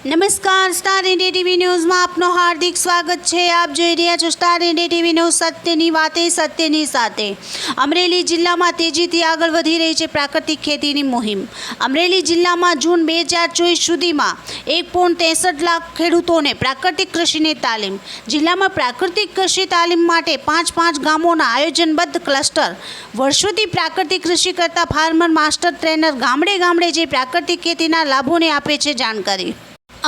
નમસ્કાર, star India TV ન્યૂઝમાં આપનું હાર્દિક સ્વાગત છે। આપ જોઈ રહ્યા છો સ્ટાર ઇન્ડિયા ટીવી ન્યૂઝ, સત્યની વાતે સત્યની સાથે। અમરેલી જિલ્લામાં તેજીથી આગળ વધી રહી છે પ્રાકૃતિક ખેતીની મુહિમ। અમરેલી જિલ્લામાં જૂન 2024 સુધીમાં 1.63 લાખ ખેડૂતોને પ્રાકૃતિક કૃષિની તાલીમ। જિલ્લામાં પ્રાકૃતિક કૃષિ તાલીમ માટે 5 ગામોના આયોજનબદ્ધ ક્લસ્ટર। વર્ષોથી પ્રાકૃતિક કૃષિ કરતા ફાર્મર માસ્ટર ટ્રેનર ગામડે જે પ્રાકૃતિક ખેતીના લાભોને આપે છે જાણકારી।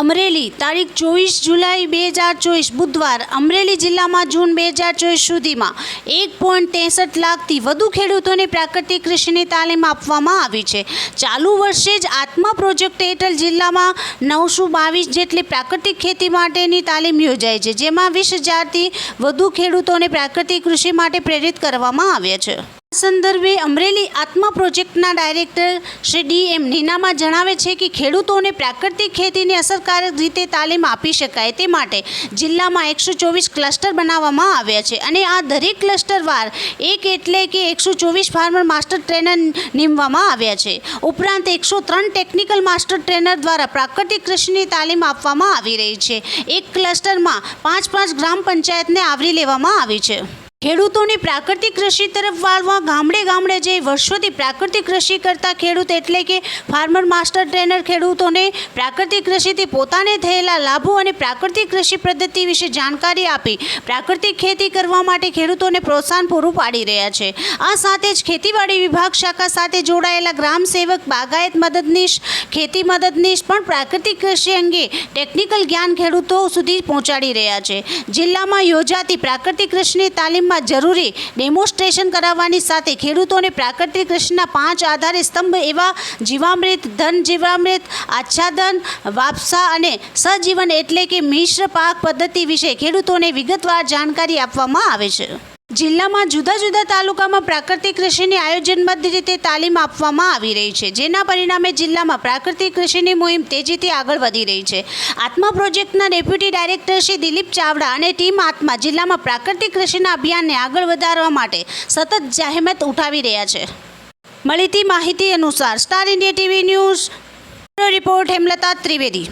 અમરેલી તારીખ 24 જુલાઈ 2024 બુધવાર। અમરેલી જિલ્લામાં જૂન 2024 સુધીમાં 1.63 લાખથી વધુ ખેડૂતોને પ્રાકૃતિક કૃષિની તાલીમ આપવામાં આવી છે। ચાલુ વર્ષે જ આત્મા પ્રોજેક્ટ હેઠળ જિલ્લામાં 922 જેટલી પ્રાકૃતિક ખેતી માટેની તાલીમ યોજાઈ છે, જેમાં 20,000થી વધુ ખેડૂતોને પ્રાકૃતિક કૃષિ માટે પ્રેરિત કરવામાં આવ્યા છે। આ સંદર્ભે અમરેલી આત્મા પ્રોજેક્ટના ડાયરેક્ટર શ્રી ડી.એમ. નીનામા જણાવે છે કે ખેડૂતોને પ્રાકૃતિક ખેતીની અસરકારક રીતે તાલીમ આપી શકાય તે માટે જિલ્લામાં 124 ક્લસ્ટર બનાવવામાં આવ્યા છે અને આ દરેક ક્લસ્ટરવાર એક એટલે કે 124 ફાર્મર માસ્ટર ટ્રેનર નીમવામાં આવ્યા છે। ઉપરાંત 103 ટેકનિકલ માસ્ટર ટ્રેનર દ્વારા પ્રાકૃતિક કૃષિની તાલીમ આપવામાં આવી રહી છે। એક ક્લસ્ટરમાં 5 ગ્રામ પંચાયતને આવરી લેવામાં આવી છે। ખેડૂતોને પ્રાકૃતિક કૃષિ તરફ વાળવા ગામડે જઈ વર્ષોથી પ્રાકૃતિક કૃષિ કરતા ખેડૂત એટલે કે ફાર્મર માસ્ટર ટ્રેનર ખેડૂતોને પ્રાકૃતિક કૃષિથી પોતાને થયેલા લાભો અને પ્રાકૃતિક કૃષિ પદ્ધતિ વિશે જાણકારી આપી પ્રાકૃતિક ખેતી કરવા માટે ખેડૂતોને પ્રોત્સાહન પૂરું પાડી રહ્યા છે। આ સાથે જ ખેતીવાડી વિભાગ શાખા સાથે જોડાયેલા ગ્રામ સેવક, બાગાયત મદદનીશ, ખેતી મદદનીશ પણ પ્રાકૃતિક કૃષિ અંગે ટેકનિકલ જ્ઞાન ખેડૂતો સુધી પહોંચાડી રહ્યા છે। જિલ્લામાં યોજાતી પ્રાકૃતિક કૃષિની તાલીમ જરૂરી ડેમોન્સ્ટ્રેશન કરાવવાની સાથે ખેડૂતોને પ્રાકૃતિક કૃષિના 5 આધાર સ્તંભ એવા જીવામૃત, ધન જીવામૃત, આચ્છાદન, વાપસા અને સહજીવન એટલે કે મિશ્ર પાક પદ્ધતિ વિશે ખેડૂતોને વિગતવાર જાણકારી આપવામાં આવે છે। જિલ્લામાં જુદા તાલુકામાં પ્રાકૃતિક કૃષિની આયોજનબદ્ધ રીતે તાલીમ આપવામાં આવી રહી છે, જેના પરિણામે જિલ્લામાં પ્રાકૃતિક કૃષિની મુહિમ તેજીથી આગળ વધી રહી છે। આત્મા પ્રોજેક્ટના ડેપ્યુટી ડાયરેક્ટર શ્રી દિલીપ ચાવડા અને ટીમ આત્મા જિલ્લામાં પ્રાકૃતિક કૃષિના અભિયાનને આગળ વધારવા માટે સતત જહેમત ઉઠાવી રહ્યા છે। મળતી માહિતી અનુસાર star India TV news report Hemlata Trivedi.